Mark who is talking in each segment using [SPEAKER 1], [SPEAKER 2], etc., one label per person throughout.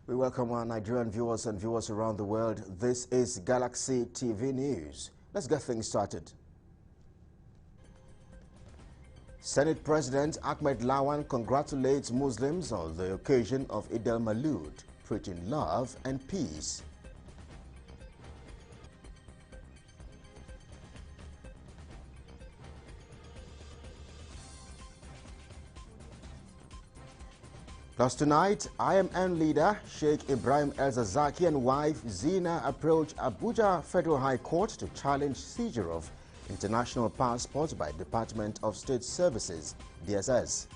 [SPEAKER 1] We welcome our Nigerian viewers and viewers around the world. This is Galaxy TV News. Let's get things started. Senate President Ahmed Lawan congratulates Muslims on the occasion of Eid al-Maulud, preaching love and peace. Plus tonight, IMN leader Sheikh Ibrahim El-Zakzaky and wife Zina approach Abuja Federal High Court to challenge seizure of international passports by Department of State Services, DSS.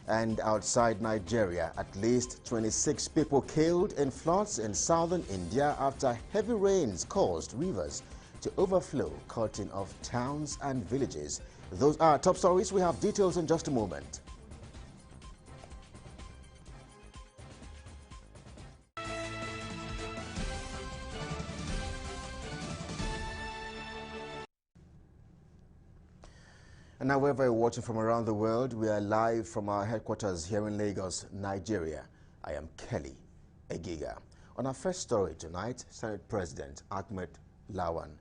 [SPEAKER 1] And outside Nigeria, at least 26 people killed in floods in southern India after heavy rains caused rivers to overflow, cutting off towns and villages. Those are top stories. We have details in just a moment. And now, wherever you're watching from around the world, we are live from our headquarters here in Lagos, Nigeria. I am Kelly Egiga. On our first story tonight, Senate President Ahmed Lawan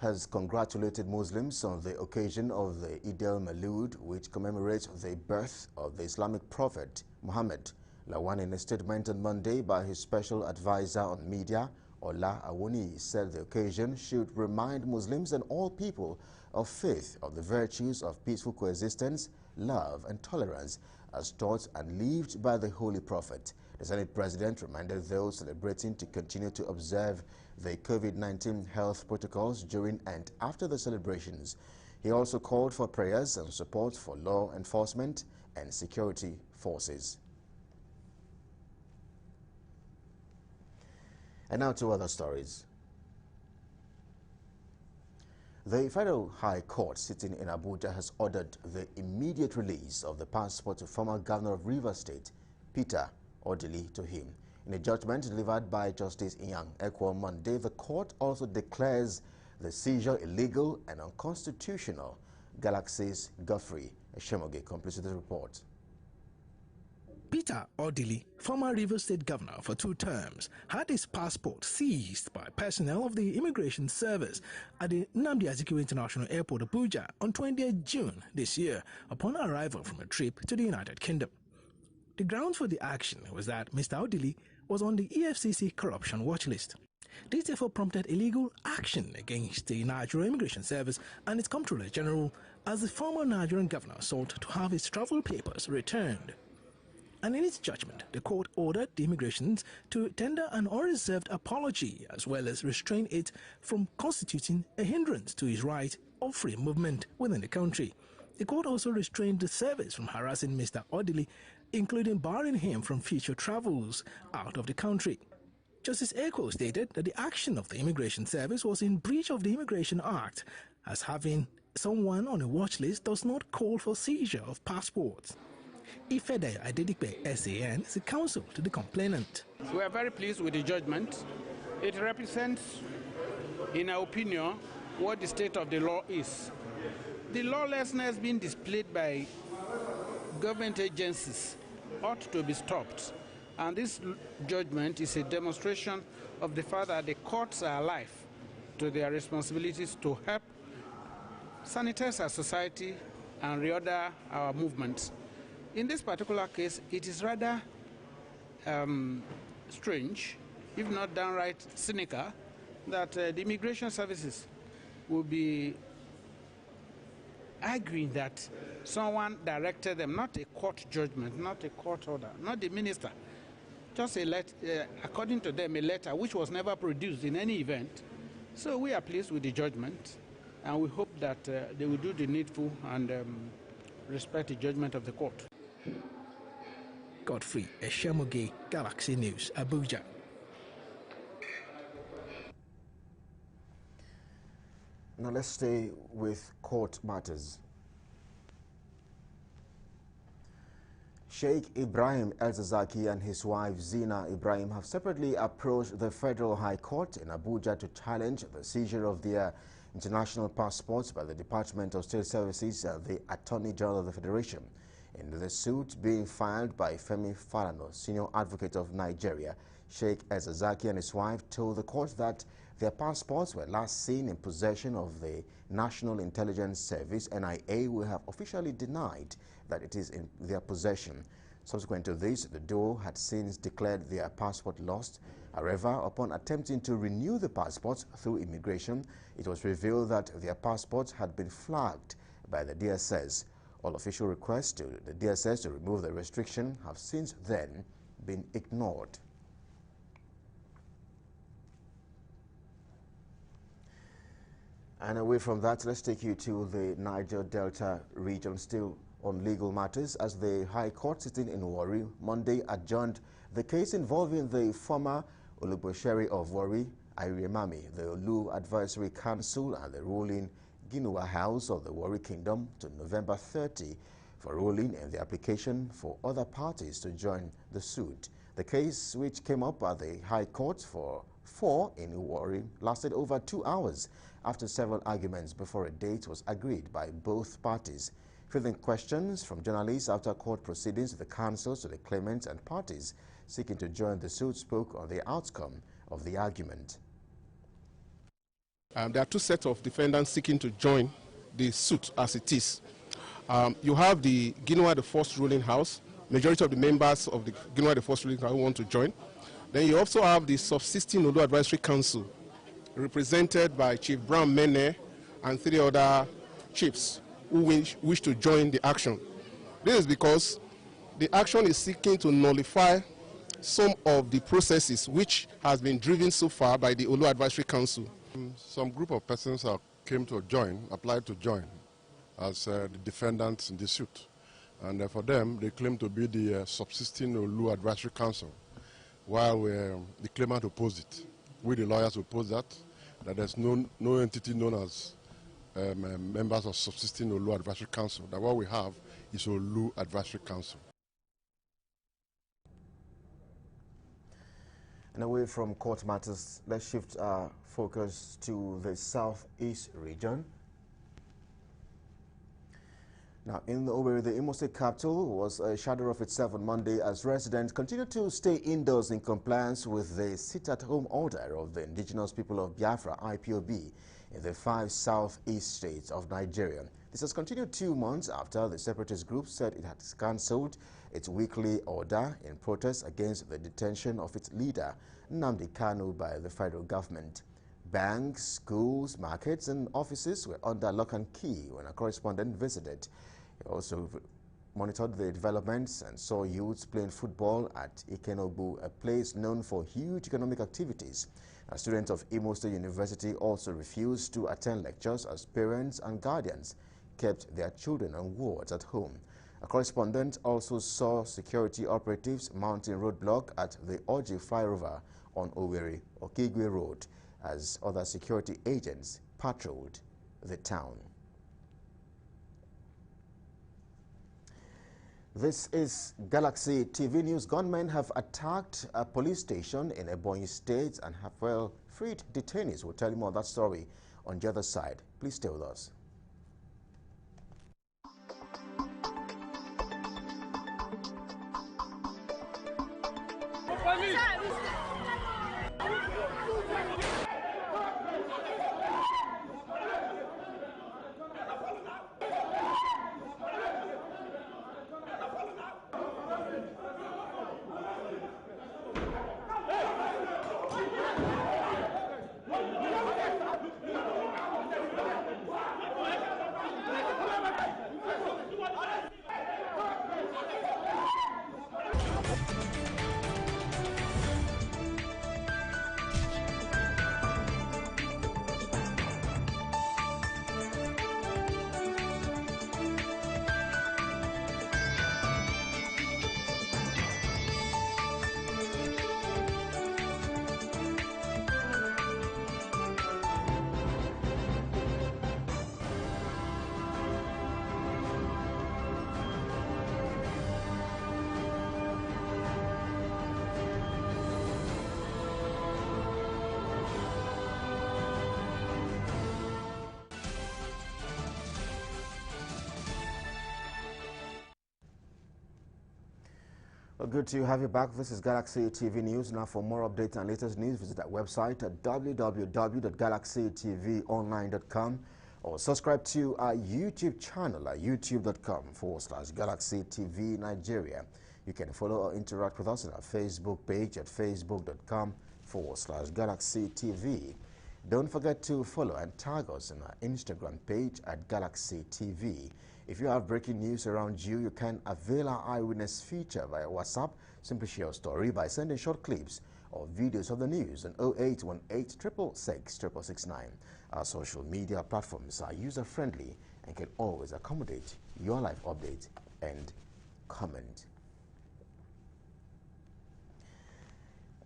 [SPEAKER 1] has congratulated Muslims on the occasion of the Eid al-Maulud, which commemorates the birth of the Islamic prophet Muhammad. Lawan, in a statement on Monday by his special advisor on media, Ola Awuni, said the occasion should remind Muslims and all people of faith of the virtues of peaceful coexistence, love and tolerance as taught and lived by the Holy Prophet. The Senate President reminded those celebrating to continue to observe the COVID-19 health protocols during and after the celebrations. He also called for prayers and support for law enforcement and security forces. And now to other stories. The Federal High Court sitting in Abuja has ordered the immediate release of the passport of former Governor of Rivers State, Peter Odili, to him. In a judgment delivered by Justice Inyang Ekwo on Monday, the court also declares the seizure illegal and unconstitutional. Galaxy's Godfrey Eshemoge completed the report.
[SPEAKER 2] Peter Odili, former Rivers State Governor for 2 terms, had his passport seized by personnel of the Immigration Service at the Nnamdi Azikiwe International Airport, Abuja, on 20th June this year upon arrival from a trip to the United Kingdom. The grounds for the action was that Mr. Odili was on the EFCC corruption watch list. This therefore prompted illegal action against the Nigerian Immigration Service and its Comptroller General as the former Nigerian governor sought to have his travel papers returned. And in its judgment, the court ordered the immigrations to tender an unreserved apology as well as restrain it from constituting a hindrance to his right of free movement within the country. The court also restrained the service from harassing Mr. Odili, including barring him from future travels out of the country. Justice Ekwo stated that the action of the Immigration Service was in breach of the Immigration Act, as having someone on a watch list does not call for seizure of passports. Ifede Adedipe SAN is the counsel to the complainant.
[SPEAKER 3] We are very pleased with the judgment. It represents, in our opinion, what the state of the law is. The lawlessness being displayed by government agencies ought to be stopped. And this judgment is a demonstration of the fact that the courts are alive to their responsibilities to help sanitize our society and reorder our movements. In this particular case, it is rather strange, if not downright cynical, that the immigration services will be arguing that someone directed them, not a court judgment, not a court order, not the minister, just a letter, according to them, a letter which was never produced in any event. So we are pleased with the judgment, and we hope that they will do the needful and respect the judgment of the court.
[SPEAKER 2] Godfrey Eshemoge, Galaxy News, Abuja.
[SPEAKER 1] Now let's stay with court matters. Sheikh Ibrahim El-Zakzaky and his wife Zina Ibrahim have separately approached the Federal High Court in Abuja to challenge the seizure of their international passports by the Department of State Services, the Attorney General of the Federation. In the suit being filed by Femi Falana, senior advocate of Nigeria, Sheikh Ezazaki and his wife told the court that their passports were last seen in possession of the National Intelligence Service, NIA, who have officially denied that it is in their possession. Subsequent to this, the duo had since declared their passport lost. However, upon attempting to renew the passports through immigration, it was revealed that their passports had been flagged by the DSS. All official requests to the DSS to remove the restriction have since then been ignored. And away from that, let's take you to the Niger Delta region, still on legal matters, as the High Court sitting in Warri Monday adjourned the case involving the former Olubosheri of Warri, Ayemami, the Olu Advisory Council, and the ruling Ginua House of the Warri Kingdom to November 30 for ruling in the application for other parties to join the suit. The case, which came up at the High Court for 4 in Warri, lasted over 2 hours after several arguments before a date was agreed by both parties. Fielding questions from journalists after court proceedings, the counsels to the claimants and parties seeking to join the suit spoke on the outcome of the argument.
[SPEAKER 4] There are 2 sets of defendants seeking to join the suit as it is. You have the Ginua the First Ruling House. Majority of the members of the Ginua the First Ruling House want to join. Then you also have the subsisting Olu Advisory Council, represented by Chief Brown Mene and 3 other chiefs who wish to join the action. This is because the action is seeking to nullify some of the processes which has been driven so far by the Olu Advisory Council.
[SPEAKER 5] Some group of persons came to join, applied to join as the defendants in the suit. And for them, they claim to be the subsisting Olu Advisory Council, while the claimant opposed it. We, the lawyers, oppose that there's no entity known as members of subsisting Olu Advisory Council. That what we have is Olu Advisory Council.
[SPEAKER 1] And away from court matters, let's shift our focus to the southeast region. Now, in the Owerri, the Imo State capital was a shadow of itself on Monday as residents continued to stay indoors in compliance with the sit-at-home order of the Indigenous People of Biafra, IPOB, in the 5 southeast states of Nigeria. This has continued 2 months after the separatist group said it had cancelled its weekly order in protest against the detention of its leader, Nnamdi Kanu, by the federal government. Banks, schools, markets, and offices were under lock and key when a correspondent visited. He also monitored the developments and saw youths playing football at Ikenobu, a place known for huge economic activities. Students of Imo State University also refused to attend lectures as parents and guardians kept their children on wards at home. A correspondent also saw security operatives mounting roadblock at the Oji flyover on Owerri Okigwe Road as other security agents patrolled the town. This is Galaxy TV News. Gunmen have attacked a police station in Ebonyi State and have freed detainees. We'll tell you more of that story on the other side. Please stay with us. Well, good to have you back. This is Galaxy TV News. Now, for more updates and latest news, visit our website at www.galaxytvonline.com or subscribe to our YouTube channel at youtube.com/Galaxy TV Nigeria. You can follow or interact with us on our Facebook page at facebook.com/Galaxy TV. Don't forget to follow and tag us on our Instagram page at Galaxy TV. If you have breaking news around you, you can avail our eyewitness feature via WhatsApp. Simply share your story by sending short clips or videos of the news on 0818 666 669. Our social media platforms are user-friendly and can always accommodate your live update and comment.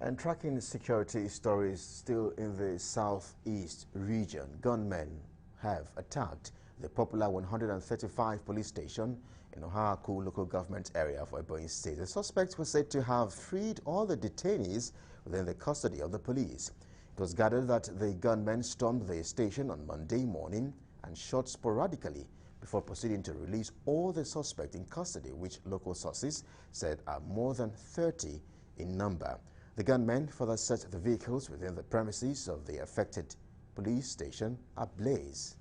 [SPEAKER 1] And tracking security stories still in the southeast region, gunmen have attacked the popular 135 police station in Ohaku local government area for Ebonyi State. The suspects were said to have freed all the detainees within the custody of the police. It was gathered that the gunmen stormed the station on Monday morning and shot sporadically before proceeding to release all the suspects in custody, which local sources said are more than 30 in number. The gunmen further set the vehicles within the premises of the affected police station ablaze.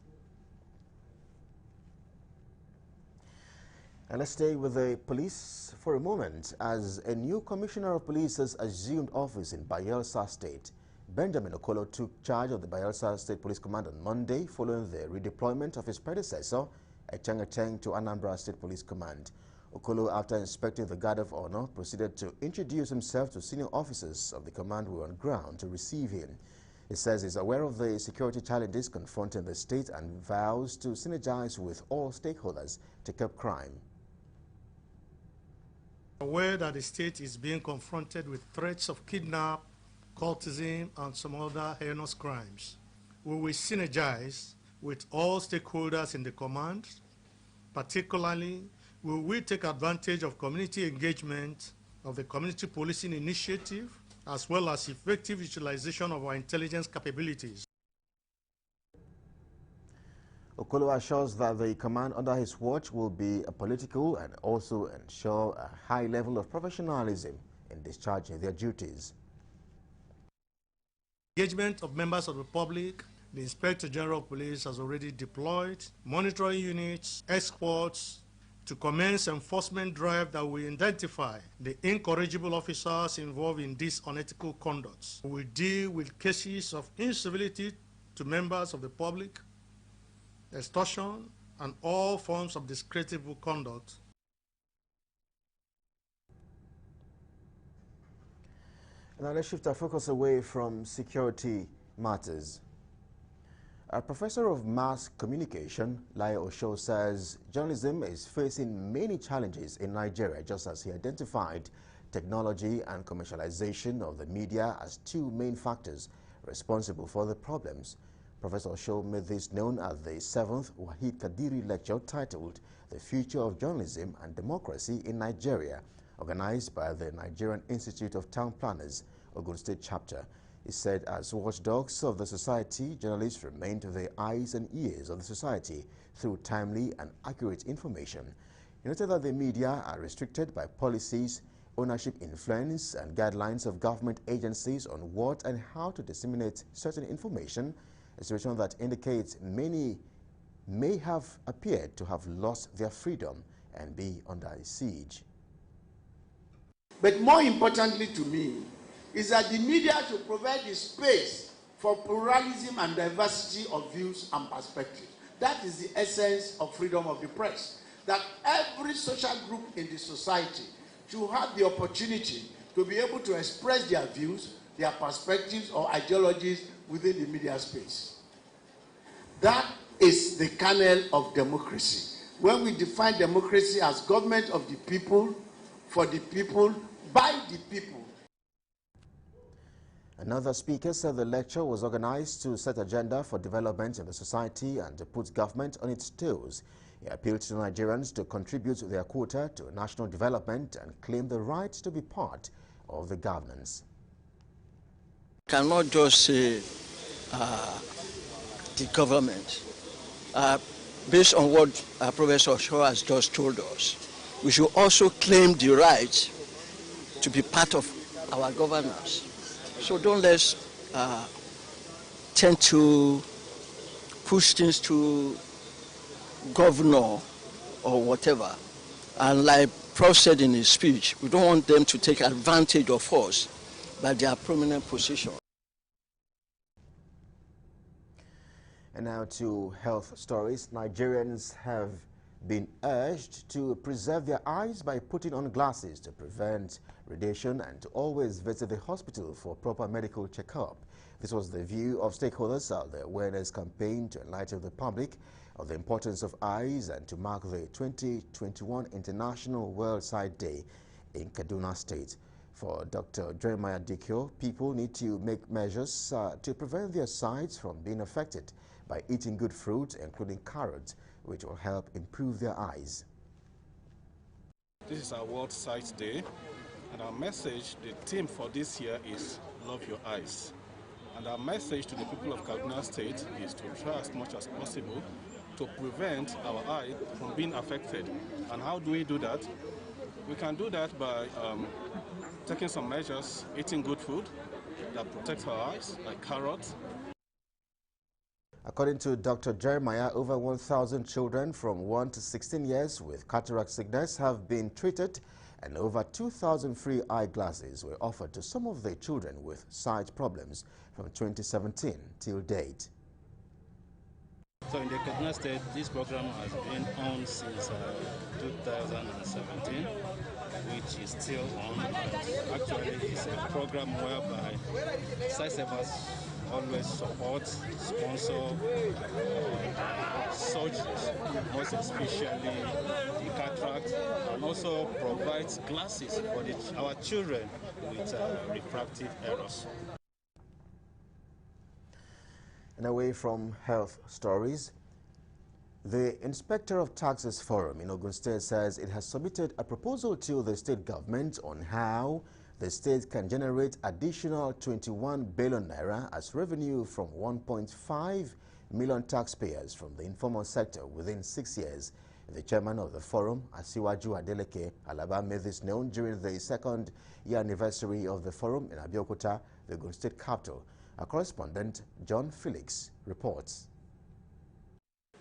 [SPEAKER 1] And let's stay with the police for a moment, as a new commissioner of police has assumed office in Bayelsa State. Benjamin Okolo took charge of the Bayelsa State Police Command on Monday following the redeployment of his predecessor, Echeng Echeng, to Anambra State Police Command. Okolo, after inspecting the guard of honor, proceeded to introduce himself to senior officers of the command who were on ground to receive him. He says he's aware of the security challenges confronting the state and vows to synergize with all stakeholders to curb crime.
[SPEAKER 6] Aware that the state is being confronted with threats of kidnap, cultism, and some other heinous crimes, we will synergize with all stakeholders in the command. Particularly, we will take advantage of community engagement of the community policing initiative, as well as effective utilization of our intelligence capabilities.
[SPEAKER 1] Okolo assures that the command under his watch will be political and also ensure a high level of professionalism in discharging their duties.
[SPEAKER 6] Engagement of members of the public, the Inspector General of Police has already deployed monitoring units, experts, to commence enforcement drive that will identify the incorrigible officers involved in this unethical conduct. We will deal with cases of incivility to members of the public, extortion, and all forms of discreditable conduct.
[SPEAKER 1] Now let's shift our focus away from security matters. A professor of mass communication, Lai Osho, says journalism is facing many challenges in Nigeria, just as he identified technology and commercialization of the media as two main factors responsible for the problems. Professor Osho made this known at the 7th Wahid Kadiri lecture titled The Future of Journalism and Democracy in Nigeria, organized by the Nigerian Institute of Town Planners, Ogun State Chapter. He said as watchdogs of the society, journalists remain to the eyes and ears of the society through timely and accurate information. He noted that the media are restricted by policies, ownership influence, and guidelines of government agencies on what and how to disseminate certain information, a situation that indicates many may have appeared to have lost their freedom and be under siege.
[SPEAKER 7] But more importantly to me is that the media should provide the space for pluralism and diversity of views and perspectives. That is the essence of freedom of the press. That every social group in the society should have the opportunity to be able to express their views, their perspectives, or ideologies within the media space. That is the kernel of democracy. When we define democracy as government of the people, for the people, by the people.
[SPEAKER 1] Another speaker said the lecture was organized to set agenda for development in the society and to put government on its toes. He appealed to Nigerians to contribute their quota to national development and claim the right to be part of the governance.
[SPEAKER 8] Cannot just say the government. Based on what Professor Shaw has just told us, we should also claim the right to be part of our governance. So don't let's tend to push things to governor or whatever. And like Prof said in his speech, we don't want them to take advantage of us by their prominent position.
[SPEAKER 1] And now to health stories. Nigerians have been urged to preserve their eyes by putting on glasses to prevent radiation and to always visit the hospital for proper medical checkup. This was the view of stakeholders at the awareness campaign to enlighten the public of the importance of eyes and to mark the 2021 International World Sight Day in Kaduna State. For Dr. Jeremiah Dikio, people need to make measures to prevent their sights from being affected by eating good fruits, including carrots, which will help improve their eyes.
[SPEAKER 9] This is our World Sight Day, and our message, the theme for this year is Love Your Eyes. And our message to the people of Kaduna State is to try as much as possible to prevent our eye from being affected. And how do we do that? We can do that by taking some measures, eating good food that protects our eyes, like carrots.
[SPEAKER 1] According to Dr. Jeremiah, over 1,000 children from 1 to 16 years with cataract sickness have been treated, and over 2,000 free eyeglasses were offered to some of the children with sight problems from 2017 till date.
[SPEAKER 10] So in the Kaduna State, this program has been on since 2017, which is still on. Actually, it's a program whereby Sightsavers always support, sponsor surgeries, most especially the cataract, and also provides glasses for our children with refractive errors.
[SPEAKER 1] And away from health stories, the Inspector of Taxes Forum in Ogun State says it has submitted a proposal to the state government on how the state can generate additional 21 billion naira as revenue from 1.5 million taxpayers from the informal sector within 6 years. The chairman of the forum, Asiwaju Adeleke Alaba, made this known during the second year anniversary of the forum in Abeokuta, the Ogun State capital. Our correspondent, John Felix, reports.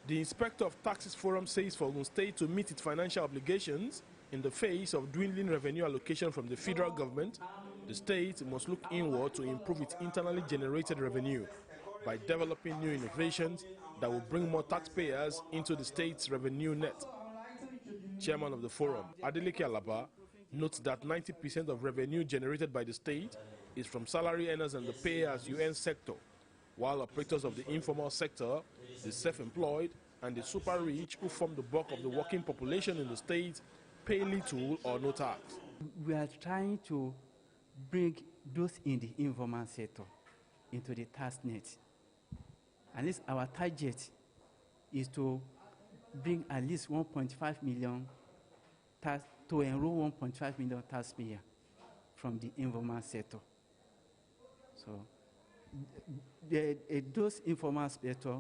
[SPEAKER 2] The Inspector of Taxes Forum says for Ogun State to meet its financial obligations in the face of dwindling revenue allocation from the federal government, the state must look inward to improve its internally generated revenue by developing new innovations that will bring more taxpayers into the state's revenue net. Chairman of the forum, Adeleke Alaba, notes that 90% of revenue generated by the state is from salary earners and the pay-as-you-earn sector, while operators of the informal sector, the self-employed, and the super-rich, who form the bulk of the working population in the state, pay little or no tax.
[SPEAKER 11] We are trying to bring those in the informal sector into the tax net. At least our target is to bring at least 1.5 million tax, to enroll 1.5 million taxpayers from the informal sector. So those informal sector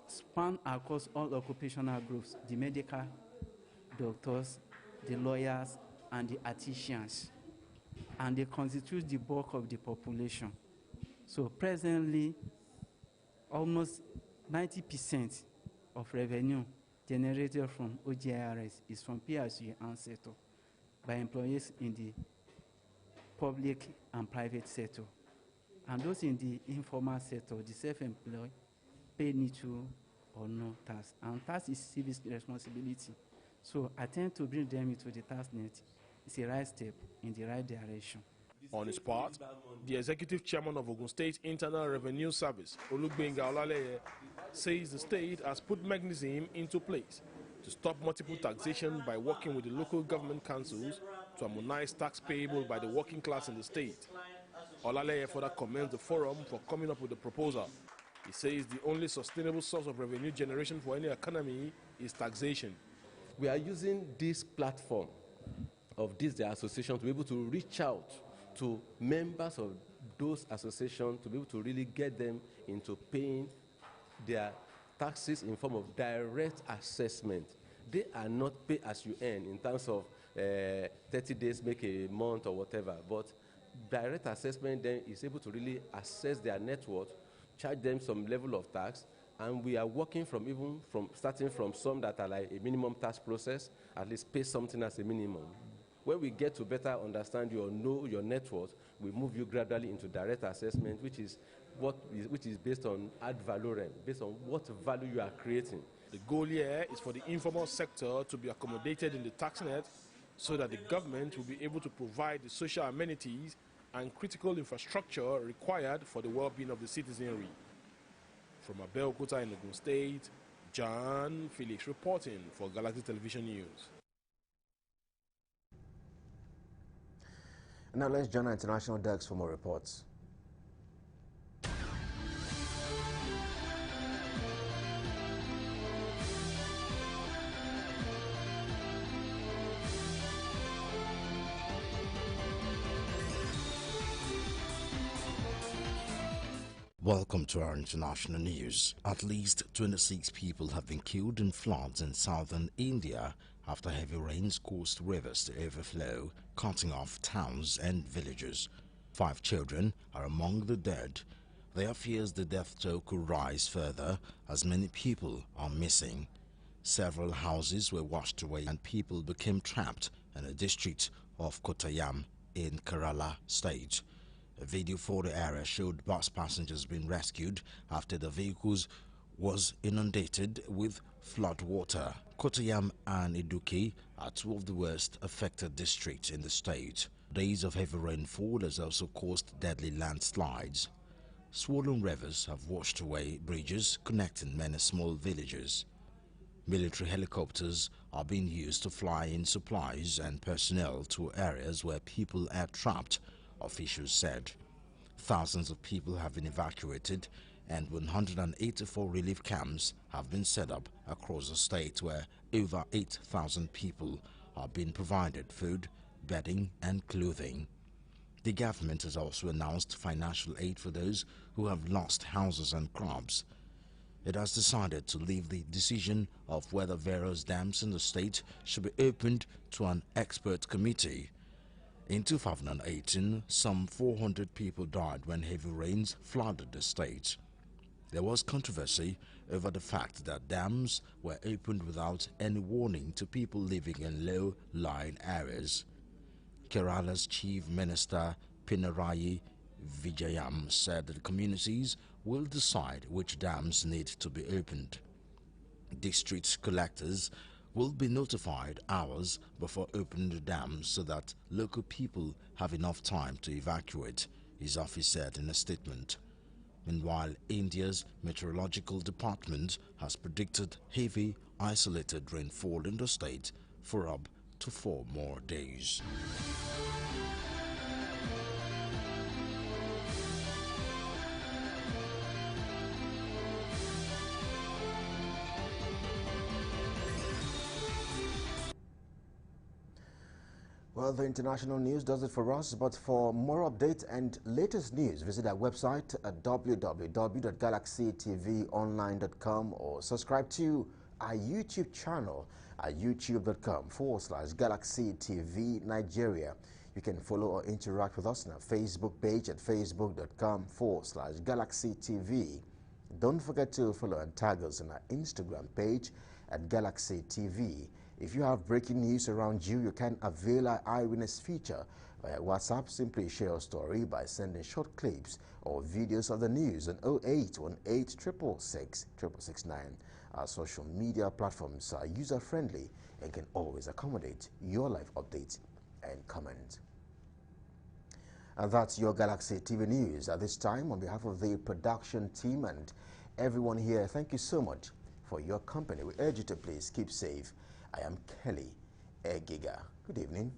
[SPEAKER 11] span across all occupational groups, the medical, doctors, the lawyers, and the artisans, and they constitute the bulk of the population. So presently, almost 90% of revenue generated from OGIRS is from pay-as-you-earn sector by employees in the public and private sector. And those in the informal sector, the self-employed, pay little or no tax. And tax is civic responsibility. So attempt to bring them into the tax net is a right step in the right direction.
[SPEAKER 2] On his part, the executive chairman of Ogun State Internal Revenue Service, Olugbenga Olaleye, says the state has put mechanism into place to stop multiple taxation by working with the local government councils to harmonize tax payable by the working class in the state. Olaleye further commends the forum for coming up with the proposal. He says the only sustainable source of revenue generation for any economy is taxation.
[SPEAKER 12] We are using this platform of this association to be able to reach out to members of those associations to be able to really get them into paying their taxes in form of direct assessment. They are not pay as you earn in terms of 30 days make a month or whatever. But direct assessment then is able to really assess their net worth, charge them some level of tax, and we are working starting from some that are like a minimum tax process, at least pay something as a minimum. When we get to better understand know your net worth, we move you gradually into direct assessment, which is based on ad valorem, based on what value you are creating.
[SPEAKER 13] The goal here is for the informal sector to be accommodated in the tax net so that the government will be able to provide the social amenities and critical infrastructure required for the well-being of the citizenry. From Abeokuta in Ogun State, John Felix reporting for Galaxy Television News.
[SPEAKER 1] Now let's join our international desk for more reports.
[SPEAKER 14] Welcome to our international news. At least 26 people have been killed in floods in southern India after heavy rains caused rivers to overflow, cutting off towns and villages. 5 children are among the dead. There are fears the death toll could rise further as many people are missing. Several houses were washed away and people became trapped in a district of Kottayam in Kerala state. A video for the area showed bus passengers being rescued after the vehicles was inundated with flood water. Kottayam and Idukki are 2 of the worst affected districts in the state. Days of heavy rainfall has also caused deadly landslides. Swollen rivers have washed away bridges connecting many small villages. Military helicopters are being used to fly in supplies and personnel to areas where people are trapped, officials said. Thousands of people have been evacuated and 184 relief camps have been set up across the state where over 8,000 people are being provided food, bedding and clothing. The government has also announced financial aid for those who have lost houses and crops. It has decided to leave the decision of whether various dams in the state should be opened to an expert committee. In 2018, some 400 people died when heavy rains flooded the state. There was controversy over the fact that dams were opened without any warning to people living in low-lying areas. Kerala's Chief Minister Pinarayi Vijayan said that the communities will decide which dams need to be opened. District collectors will be notified hours before opening the dams so that local people have enough time to evacuate, his office said in a statement. Meanwhile, India's meteorological department has predicted heavy, isolated rainfall in the state for up to 4 more days.
[SPEAKER 1] Well, the international news does it for us, but for more updates and latest news, visit our website at www.galaxytvonline.com or subscribe to our YouTube channel at youtube.com/GalaxyTV Nigeria. You can follow or interact with us on our Facebook page at facebook.com/GalaxyTV. Don't forget to follow and tag us on our Instagram page at GalaxyTV. If you have breaking news around you, you can avail our eyewitness feature via WhatsApp. Simply share your story by sending short clips or videos of the news on 0818-666-669. Our social media platforms are user-friendly and can always accommodate your live updates and comments. And that's your Galaxy TV News. At this time, on behalf of the production team and everyone here, thank you so much for your company. We urge you to please keep safe. I am Kelly Egiga. Good evening.